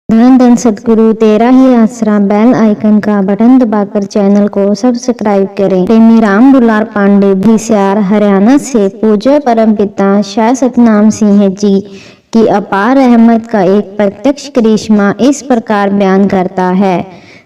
धन धन सतगुरु तेरा ही आसरा। बेल आइकन का बटन दबाकर चैनल को सब्सक्राइब करें। प्रेमी राम दुलार पांडे भिसियार हरियाणा से पूज्य परमपिता शाह सतनाम सिंह जी की अपार रहमत का एक प्रत्यक्ष करिश्मा इस प्रकार बयान करता है।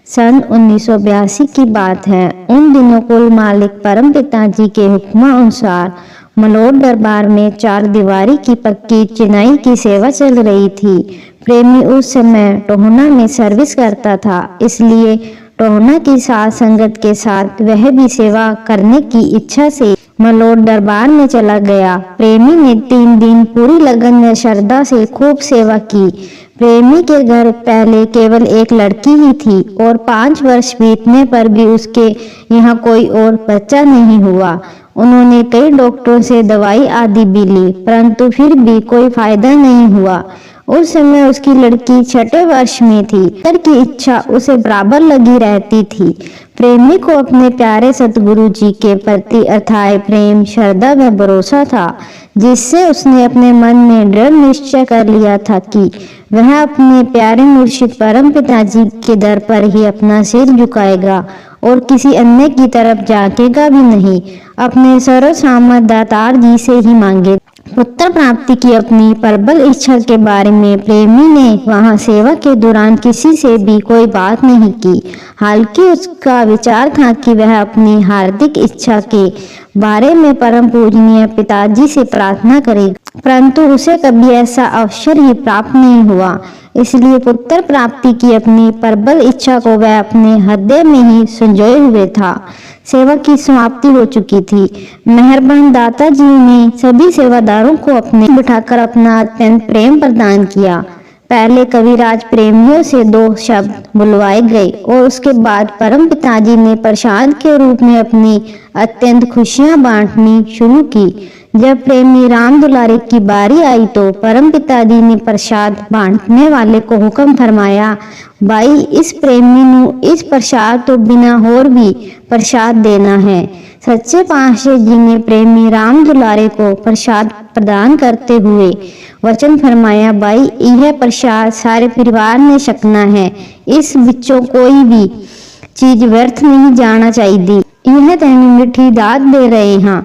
सन 1982 की बात है। उन दिनों कुल मालिक परमपिता जी के हुक्म अनुसार मलोट दरबार में 4 दीवारी की पक्की चिनाई की सेवा चल रही थी। प्रेमी उस समय टोहना में सर्विस करता था, इसलिए टोहना की साथ संगत के साथ वह भी सेवा करने की इच्छा से मलोट दरबार में चला गया। प्रेमी ने 3 दिन पूरी लगन व श्रद्धा से खूब सेवा की। प्रेमी के घर पहले केवल एक लड़की ही थी और 5 वर्ष बीतने पर भी उसके यहाँ कोई और बच्चा नहीं हुआ। उन्होंने कई डॉक्टरों से दवाई आदि भी ली, परंतु फिर भी कोई फायदा नहीं हुआ। उस समय उसकी लड़की 6ठे वर्ष में थी। पुत्र की इच्छा उसे बराबर लगी रहती थी। प्रेमी को अपने प्यारे सतगुरु जी के प्रति अथाह प्रेम, श्रद्धा व भरोसा था, जिससे उसने अपने मन में दृढ़ निश्चय कर लिया था कि वह अपने प्यारे मुर्शिद परम पिता जी के दर पर ही अपना सिर झुकाएगा और किसी अन्य की तरफ झांकेगा भी नहीं। अपने सर्वसामर्थ दातार जी से ही मांगे। पुत्र प्राप्ति की अपनी प्रबल इच्छा के बारे में प्रेमी ने वहां सेवा के दौरान किसी से भी कोई बात नहीं की। हालांकि उसका विचार था कि वह अपनी हार्दिक इच्छा के बारे में परम पूजनीय पिताजी से प्रार्थना करेगा, परंतु उसे कभी ऐसा अवसर ही प्राप्त नहीं हुआ। इसलिए पुत्र प्राप्ति की अपनी प्रबल इच्छा को वह अपने हृदय में ही संजोए हुए था। सेवा की समाप्ति हो चुकी थी। मेहरबान दाता जी ने सभी सेवादारों को अपने बिठाकर अपना अत्यंत प्रेम प्रदान किया। पहले कविराज प्रेमियों से 2 शब्द बुलवाए गए और उसके बाद परम पिताजी ने प्रसाद के रूप में अपनी अत्यंत खुशियां बांटनी शुरू की। जब प्रेमी राम दुलारे की बारी आई तो परम पिताजी ने प्रसाद बांटने वाले को हुक्म फरमाया, भाई इस प्रेमी नु इस प्रसाद तो बिना होर भी प्रसाद देना है। सच्चे पातशाह जी ने प्रेमी राम दुलारे को प्रसाद प्रदान करते हुए वचन फरमाया, भाई यह प्रसाद सारे परिवार ने छकना है, इस बिचों कोई भी चीज व्यर्थ नहीं जाना चाहिए। यह तेन मिठी दात दे रहे हैं।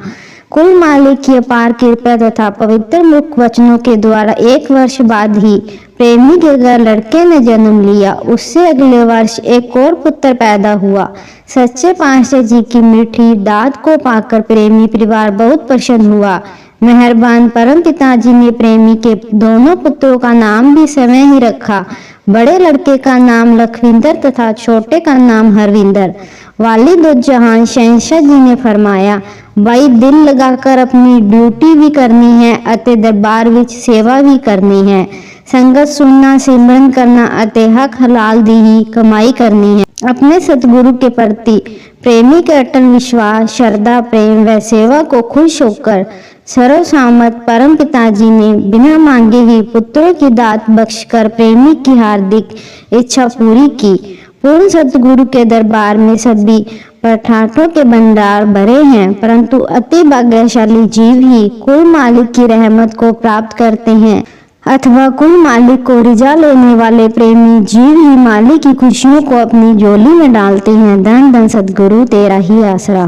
कुल मालिक की अपार कृपा तथा पवित्र मुख वचनों के द्वारा 1 वर्ष बाद ही प्रेमी के घर लड़के ने जन्म लिया। उससे अगले वर्ष एक और पुत्र पैदा हुआ। सच्चे पातशाह जी की मीठी दात को पाकर प्रेमी परिवार बहुत प्रसन्न हुआ। मेहरबान परम पिताजी ने प्रेमी के दोनों पुत्रों का नाम भी समय ही रखा। बड़े लड़के का नाम लखविंदर तथा छोटे का नाम हरविंदर। वालिद जहां शहंशाह जी ने फरमाया, भाई दिल लगाकर अपनी ड्यूटी भी करनी है अते दरबार विच सेवा भी करनी है। संगत सुनना, सिमरन करना अते हक हलाल दी ही कमाई करनी है। अपने सतगुरु के प्रति प्रेमी के अटल विश्वास, श्रद्धा, प्रेम व सेवा को खुश होकर सर्वसामर्थ परम पिताजी ने बिना मांगे ही पुत्रों की दात बख्शकर प्रेमी की हार्दिक इच्छा पूरी की। पूर्ण सतगुरु के दरबार में सभी पठाठों के भंडार भरे हैं, परंतु अति भाग्यशाली जीव ही कुल मालिक की रहमत को प्राप्त करते हैं, अथवा कुल मालिक को रिझा लेने वाले प्रेमी जीव ही मालिक की खुशियों को अपनी झोली में डालते हैं। धन धन सतगुरु तेरा ही आसरा।